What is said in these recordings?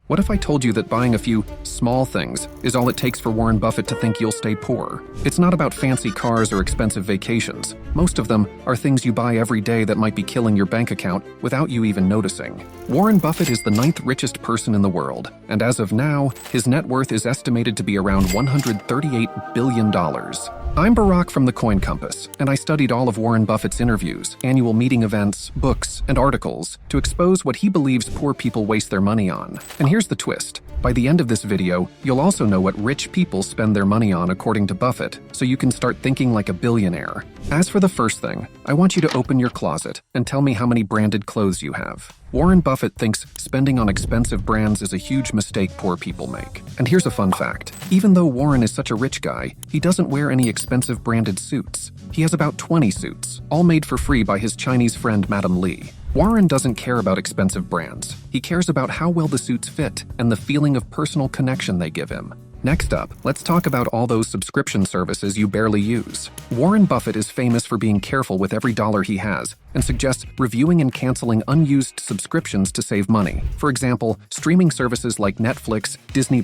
What if I told you that buying a few small things is all it takes for Warren Buffett to think you'll stay poor? It's not about fancy cars or expensive vacations. Most of them are things you buy every day that might be killing your bank account without you even noticing. Warren Buffett is the 9th richest person in the world, and as of now, his net worth is estimated to be around $138 billion. I'm Barack from the Coin Compass, and I studied all of Warren Buffett's interviews, annual meeting events, books, and articles to expose what he believes poor people waste their money on. And here's the twist. By the end of this video, you'll also know what rich people spend their money on according to Buffett, so you can start thinking like a billionaire. As for the first thing, I want you to open your closet and tell me how many branded clothes you have. Warren Buffett thinks spending on expensive brands is a huge mistake poor people make. And here's a fun fact. Even though Warren is such a rich guy, he doesn't wear any expensive branded suits. He has about 20 suits, all made for free by his Chinese friend Madam Lee. Warren doesn't care about expensive brands. He cares about how well the suits fit and the feeling of personal connection they give him. Next up, let's talk about all those subscription services you barely use. Warren Buffett is famous for being careful with every dollar he has and suggests reviewing and canceling unused subscriptions to save money. For example, streaming services like Netflix, Disney+,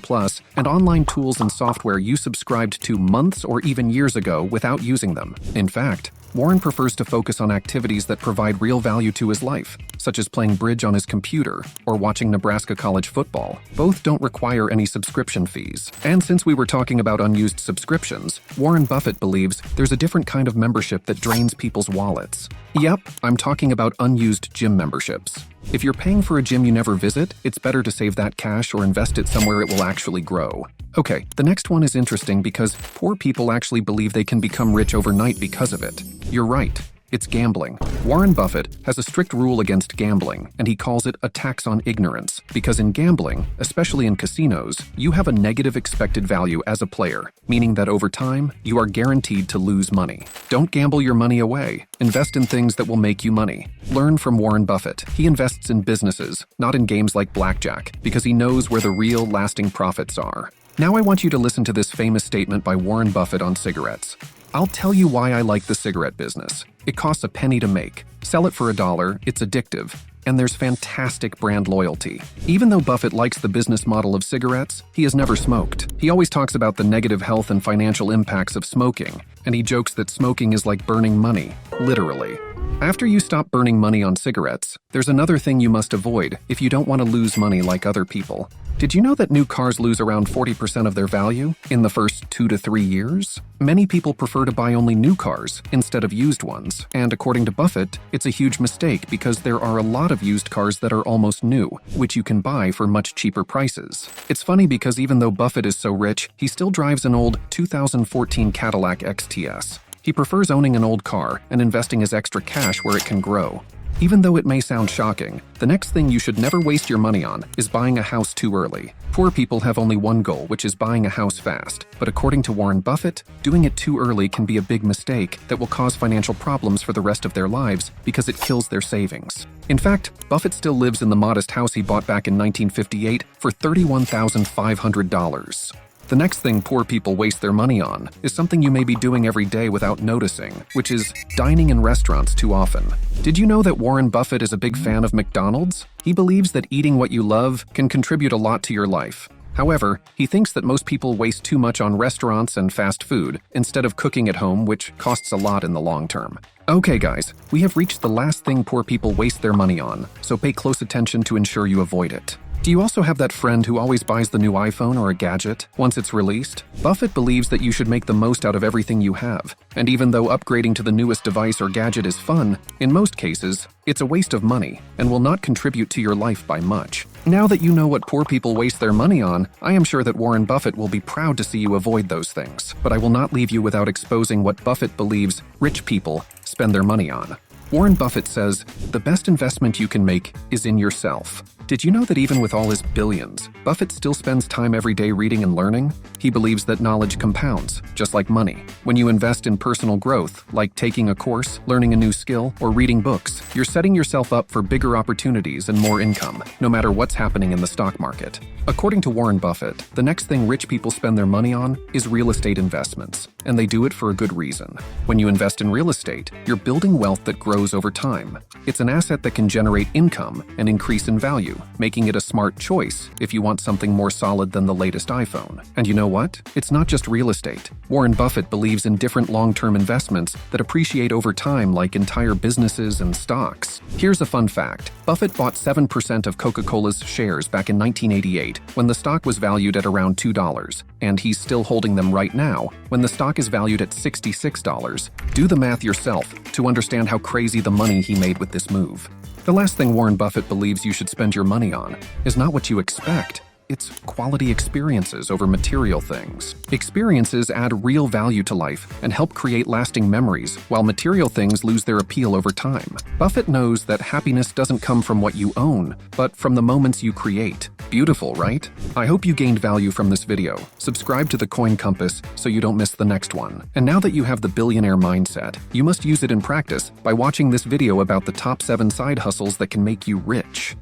and online tools and software you subscribed to months or even years ago without using them. In fact, Warren prefers to focus on activities that provide real value to his life, such as playing bridge on his computer or watching Nebraska college football. Both don't require any subscription fees. And since we were talking about unused subscriptions, Warren Buffett believes there's a different kind of membership that drains people's wallets. Yep, I'm talking about unused gym memberships. If you're paying for a gym you never visit, it's better to save that cash or invest it somewhere it will actually grow. Okay, the next one is interesting because poor people actually believe they can become rich overnight because of it. You're right. It's gambling. Warren Buffett has a strict rule against gambling, and he calls it a tax on ignorance, because in gambling, especially in casinos, you have a negative expected value as a player, meaning that over time, you are guaranteed to lose money. Don't gamble your money away. Invest in things that will make you money. Learn from Warren Buffett. He invests in businesses, not in games like blackjack, because he knows where the real lasting profits are. Now I want you to listen to this famous statement by Warren Buffett on cigarettes. I'll tell you why I like the cigarette business. It costs a penny to make. Sell it for $1, it's addictive. And there's fantastic brand loyalty. Even though Buffett likes the business model of cigarettes, he has never smoked. He always talks about the negative health and financial impacts of smoking, and he jokes that smoking is like burning money, literally. After you stop burning money on cigarettes, there's another thing you must avoid if you don't want to lose money like other people. Did you know that new cars lose around 40% of their value in the first 2 to 3 years? Many people prefer to buy only new cars instead of used ones, and according to Buffett, it's a huge mistake because there are a lot of used cars that are almost new, which you can buy for much cheaper prices. It's funny because even though Buffett is so rich, he still drives an old 2014 Cadillac XTS. He prefers owning an old car and investing his extra cash where it can grow. Even though it may sound shocking, the next thing you should never waste your money on is buying a house too early. Poor people have only one goal, which is buying a house fast. But according to Warren Buffett, doing it too early can be a big mistake that will cause financial problems for the rest of their lives because it kills their savings. In fact, Buffett still lives in the modest house he bought back in 1958 for $31,500. The next thing poor people waste their money on is something you may be doing every day without noticing, which is dining in restaurants too often. Did you know that Warren Buffett is a big fan of McDonald's? He believes that eating what you love can contribute a lot to your life. However, he thinks that most people waste too much on restaurants and fast food instead of cooking at home, which costs a lot in the long term. Okay guys, we have reached the last thing poor people waste their money on, so pay close attention to ensure you avoid it. Do you also have that friend who always buys the new iPhone or a gadget once it's released? Buffett believes that you should make the most out of everything you have. And even though upgrading to the newest device or gadget is fun, in most cases, it's a waste of money and will not contribute to your life by much. Now that you know what poor people waste their money on, I am sure that Warren Buffett will be proud to see you avoid those things. But I will not leave you without exposing what Buffett believes rich people spend their money on. Warren Buffett says, the best investment you can make is in yourself. Did you know that even with all his billions, Buffett still spends time every day reading and learning? He believes that knowledge compounds, just like money. When you invest in personal growth, like taking a course, learning a new skill, or reading books, you're setting yourself up for bigger opportunities and more income, no matter what's happening in the stock market. According to Warren Buffett, the next thing rich people spend their money on is real estate investments. and they do it for a good reason. When you invest in real estate, you're building wealth that grows over time. It's an asset that can generate income and increase in value, making it a smart choice if you want something more solid than the latest iPhone. And you know what? It's not just real estate. Warren Buffett believes in different long-term investments that appreciate over time, like entire businesses and stocks. Here's a fun fact. Buffett bought 7% of Coca-Cola's shares back in 1988 when the stock was valued at around $2, and he's still holding them right now when the stock is valued at $66. Do the math yourself to understand how crazy the money he made with this move. The last thing Warren Buffett believes you should spend your money on is not what you expect. It's quality experiences over material things. Experiences add real value to life and help create lasting memories, while material things lose their appeal over time. Buffett knows that happiness doesn't come from what you own, but from the moments you create. Beautiful, right? I hope you gained value from this video. Subscribe to the Coin Compass so you don't miss the next one. And now that you have the billionaire mindset, you must use it in practice by watching this video about the top 7 side hustles that can make you rich.